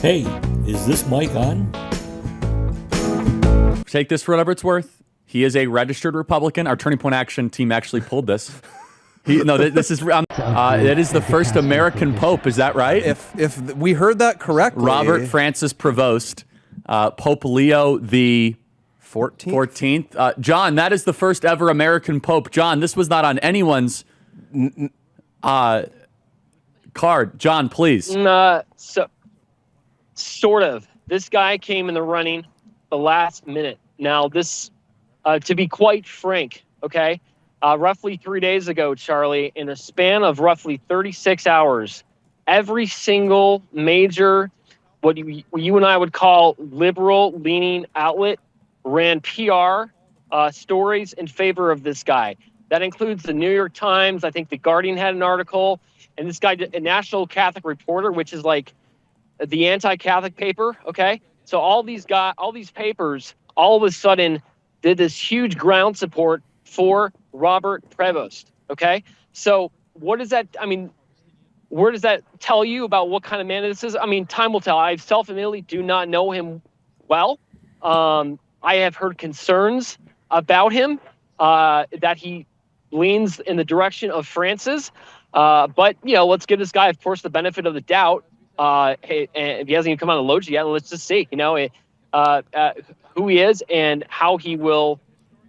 Hey, is this mic on? Take this for whatever it's worth. He is a registered Republican. Our Turning Point Action team actually pulled this. This is it is the first American Pope. Is that right? If we heard that correctly, Robert Francis Prevost, Pope Leo the 14th. John, that is the first ever American Pope. John, this was not on anyone's card. John, please. So, sort of. This guy came in the running the last minute. Now, this, to be quite frank, okay, roughly 3 days ago, Charlie, in a span of roughly 36 hours, every single major, what you and I would call liberal-leaning outlet, ran PR stories in favor of this guy. That includes the New York Times. I think the Guardian had an article. And this guy, a National Catholic Reporter, which is like the anti-Catholic paper, okay? So all these papers all of a sudden did this huge ground support for Robert Prevost, okay? So what does that, where does that tell you about what kind of man this is? Time will tell. I self-admittedly do not know him well. I have heard concerns about him, that he leans in the direction of Francis. But, let's give this guy, of course, the benefit of the doubt. Hey, and if he hasn't even come on the loge yet, let's just see, who he is and how he will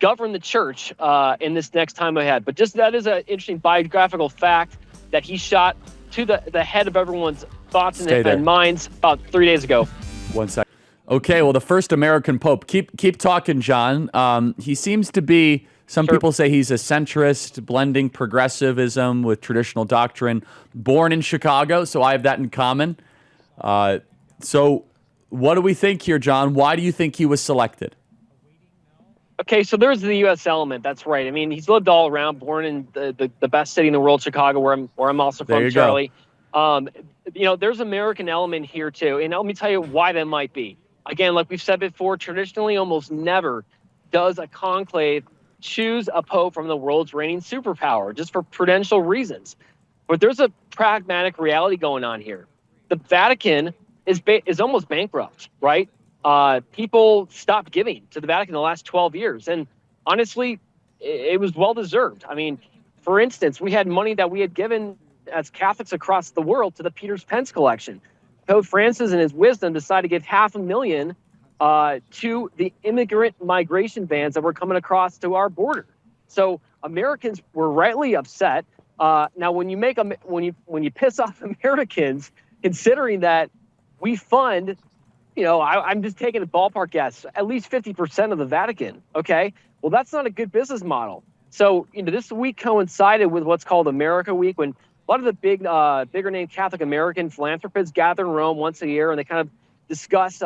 govern the church in this next time ahead. But just that is an interesting biographical fact that he shot to the head of everyone's thoughts and minds about 3 days ago. 1 second. Okay, well, the first American Pope. Keep talking, John. He seems to be... Some people say he's a centrist, blending progressivism with traditional doctrine. Born in Chicago, so I have that in common. So what do we think here, John? Why do you think he was selected? Okay, so there's the U.S. element. That's right. He's lived all around, born in the best city in the world, Chicago, where I'm also from, Charlie. There's American element here, too. And let me tell you why that might be. Again, like we've said before, traditionally almost never does a conclave choose a pope from the world's reigning superpower just for prudential reasons. But there's a pragmatic reality going on here. The Vatican is almost bankrupt, right? People stopped giving to the Vatican in the last 12 years. And honestly, it was well-deserved. For instance, we had money that we had given as Catholics across the world to the Peter's Pence collection. Pope Francis, in his wisdom, decided to give $500,000 to the immigrant migration vans that were coming across to our border. So Americans were rightly upset. Now, when you piss off Americans, considering that we fund, I'm just taking a ballpark guess, at least 50% of the Vatican. Okay, well, that's not a good business model. So this week coincided with what's called America Week, when a lot of the bigger name Catholic American philanthropists gather in Rome once a year, and they kind of discuss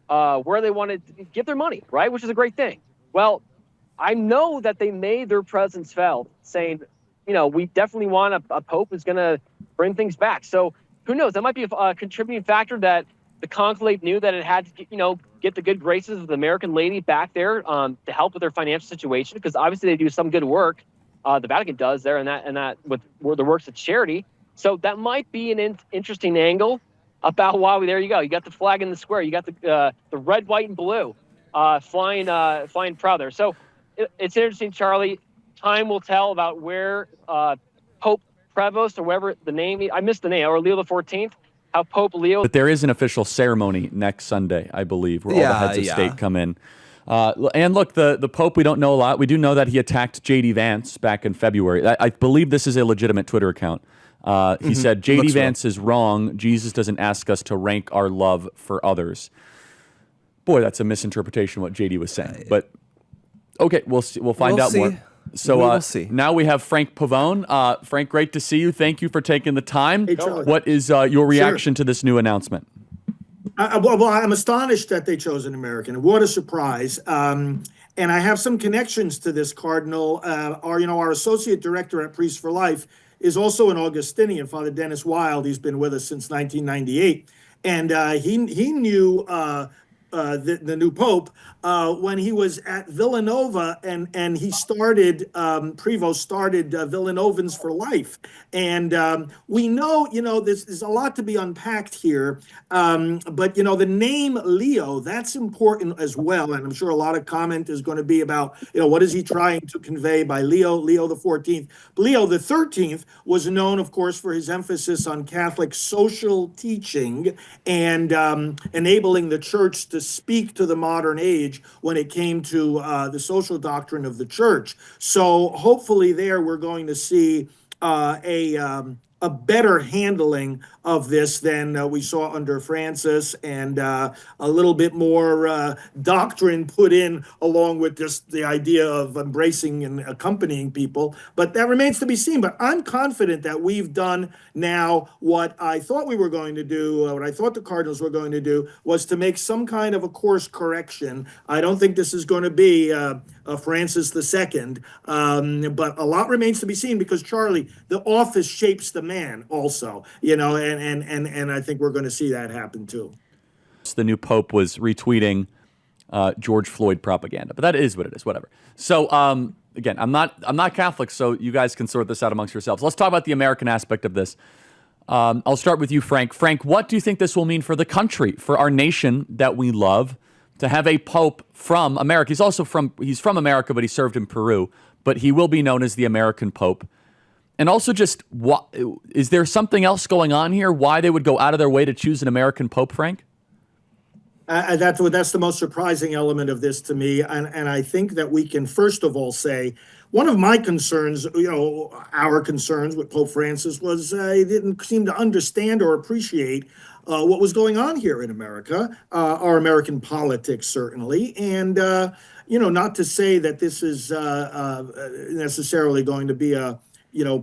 where they want to give their money, right? Which is a great thing. Well, I know that they made their presence felt, saying, we definitely want a pope who's going to bring things back. So who knows? That might be a contributing factor that the conclave knew that it had to, get the good graces of the American lady back there to help with their financial situation, because obviously they do some good work. The Vatican does there, and that with the works of charity. So that might be an interesting angle about why there you go. You got the flag in the square. You got the red, white, and blue flying proud there. So it's interesting, Charlie. Time will tell about where Pope Prevost, or whatever the name, I missed the name, or Leo XIV, how Pope Leo. But there is an official ceremony next Sunday, I believe, where all the heads of state come in. And look, the Pope, we don't know a lot. We do know that he attacked J.D. Vance back in February. I believe this is a legitimate Twitter account. He said, J.D. Vance is wrong. Jesus doesn't ask us to rank our love for others. Boy, that's a misinterpretation of what J.D. was saying. But, okay, we'll see. We'll find out more. So we'll see. Now we have Frank Pavone. Frank, great to see you. Thank you for taking the time. Hey, Charlie. What is your reaction to this new announcement? Well, I'm astonished that they chose an American. What a surprise. And I have some connections to this Cardinal. Our associate director at Priests for Life is also an Augustinian, Father Dennis Wild. He's been with us since 1998. And he knew the new pope, when he was at Villanova, and he started Prevost started Villanovans for Life, and we know, there's a lot to be unpacked here, but the name Leo, that's important as well, and I'm sure a lot of comment is going to be about what is he trying to convey by Leo the 14th. Leo the 13th was known, of course, for his emphasis on Catholic social teaching and enabling the church to speak to the modern age when it came to the social doctrine of the church. So hopefully there we're going to see a better handling of this than we saw under Francis, and a little bit more doctrine put in along with just the idea of embracing and accompanying people. But that remains to be seen. But I'm confident that we've done now what I thought we were going to do, what I thought the Cardinals were going to do, was to make some kind of a course correction. I don't think this is going to be Francis II, but a lot remains to be seen, because, Charlie, the office shapes the man also, and I think we're going to see that happen too. The new pope was retweeting George Floyd propaganda, but that is what it is, whatever. So again, I'm not Catholic, so you guys can sort this out amongst yourselves. Let's talk about the American aspect of this. I'll start with you, Frank. Frank, what do you think this will mean for the country, for our nation that we love, to have a pope from America? He's from America, but he served in Peru, but he will be known as the American Pope. And also, just what is there something else going on here? Why they would go out of their way to choose an American Pope, Frank? That's the most surprising element of this to me, and I think that we can first of all say one of my concerns, our concerns with Pope Francis, was he didn't seem to understand or appreciate what was going on here in America, our American politics certainly, and not to say that this is necessarily going to be a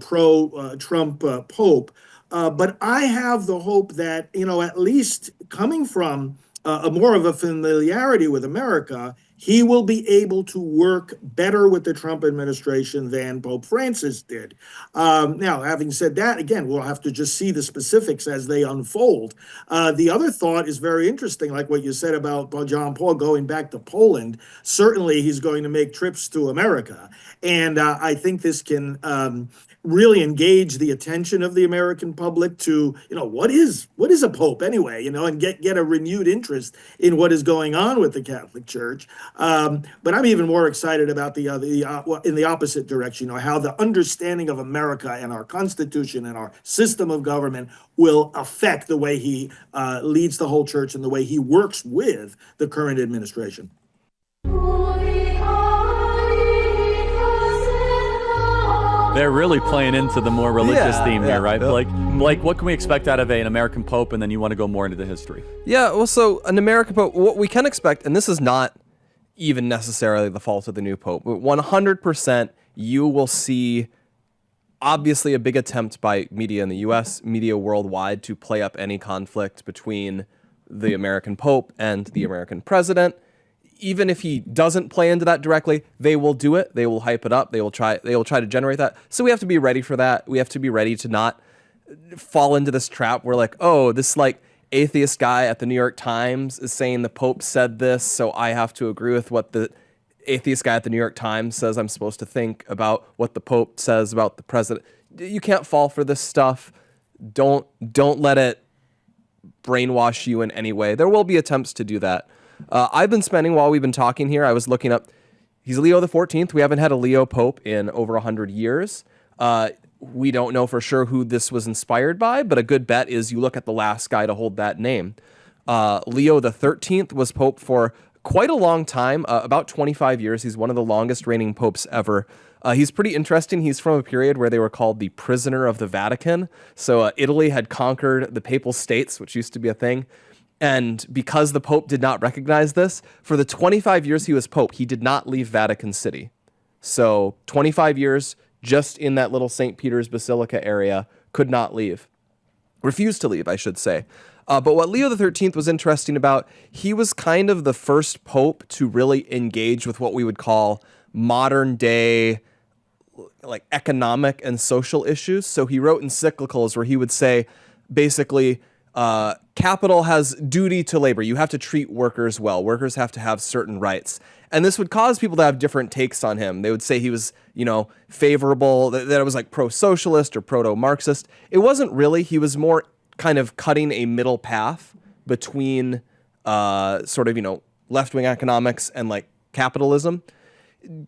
pro-Trump Pope. But I have the hope that, at least coming from a more of a familiarity with America, he will be able to work better with the Trump administration than Pope Francis did. Now, having said that, again, we'll have to just see the specifics as they unfold. The other thought is very interesting, like what you said about John Paul going back to Poland. Certainly, he's going to make trips to America. And I think this can really engage the attention of the American public to, what is a pope anyway, and get a renewed interest in what is going on with the Catholic Church. But I'm even more excited about in the opposite direction, how the understanding of America and our Constitution and our system of government will affect the way he leads the whole church and the way he works with the current administration. They're really playing into the more religious theme here, right? Yeah. Blake, what can we expect out of an American Pope, and then you want to go more into the history? Yeah, well, so an American Pope, what we can expect, and this is not even necessarily the fault of the new Pope, but 100% you will see obviously a big attempt by media in the U.S., media worldwide, to play up any conflict between the American Pope and the American president. Even if he doesn't play into that directly, they will do it. They will hype it up. They will try to generate that. So we have to be ready for that. We have to be ready to not fall into this trap where, like, oh, this atheist guy at the New York Times is saying the Pope said this, so I have to agree with what the atheist guy at the New York Times says I'm supposed to think about what the Pope says about the president. You can't fall for this stuff. Don't let it brainwash you in any way. There will be attempts to do that. I've been spending, while we've been talking here, I was looking up, he's Leo the 14th. We haven't had a Leo Pope in over 100 years. We don't know for sure who this was inspired by, but a good bet is you look at the last guy to hold that name. Leo the 13th was Pope for quite a long time, about 25 years. He's one of the longest reigning popes ever. He's pretty interesting. He's from a period where they were called the prisoner of the Vatican. So Italy had conquered the Papal States, which used to be a thing. And because the Pope did not recognize this, for the 25 years he was Pope, he did not leave Vatican City. So 25 years just in that little St. Peter's Basilica area, could not leave. Refused to leave, I should say. But what Leo XIII was interesting about, he was kind of the first Pope to really engage with what we would call modern day economic and social issues. So he wrote encyclicals where he would say, basically, capital has duty to labor. You have to treat workers well. Workers have to have certain rights. And this would cause people to have different takes on him. They would say he was, favorable, that it was like pro-socialist or proto-Marxist. It wasn't really. He was more kind of cutting a middle path between left-wing economics and like capitalism,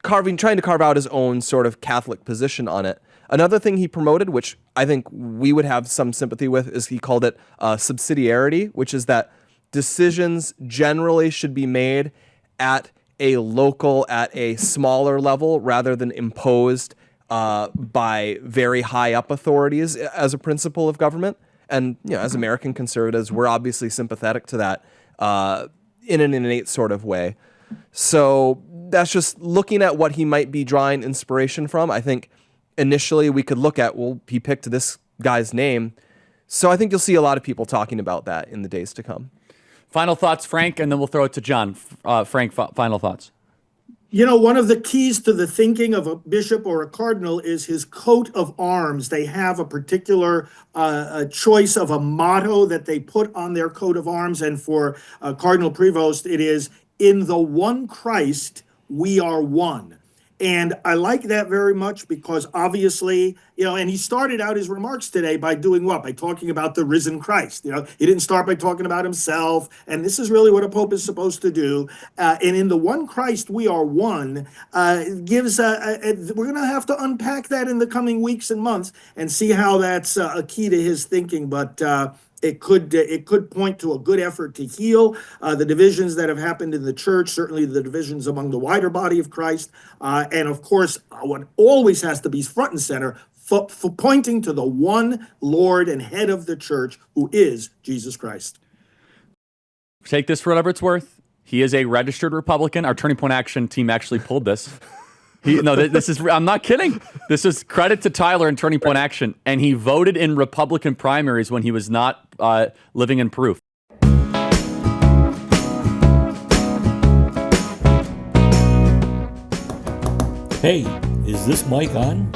trying to carve out his own sort of Catholic position on it. Another thing he promoted, which I think we would have some sympathy with, is he called it subsidiarity, which is that decisions generally should be made at a smaller level rather than imposed by very high up authorities as a principle of government. And as American conservatives, we're obviously sympathetic to that in an innate sort of way. So that's just looking at what he might be drawing inspiration from. I think initially we could look at, well, he picked this guy's name. So I think you'll see a lot of people talking about that in the days to come. Final thoughts, Frank, and then we'll throw it to John. Frank, final thoughts. One of the keys to the thinking of a bishop or a cardinal is his coat of arms. They have a particular choice of a motto that they put on their coat of arms. And for Cardinal Prevost, it is, "In the one Christ, we are one." And I like that very much because obviously, and he started out his remarks today by doing what? By talking about the risen Christ. He didn't start by talking about himself. And this is really what a pope is supposed to do. And in the one Christ, we are one, gives, we're going to have to unpack that in the coming weeks and months and see how that's a key to his thinking. But it could point to a good effort to heal the divisions that have happened in the church, certainly the divisions among the wider body of Christ. And of course, what always has to be front and center for pointing to the one Lord and head of the church, who is Jesus Christ. Take this for whatever it's worth. He is a registered Republican. Our Turning Point Action team actually pulled this. I'm not kidding. This is credit to Tyler and Turning Point Action. And he voted in Republican primaries when he was not living in Peru. Hey, is this mic on?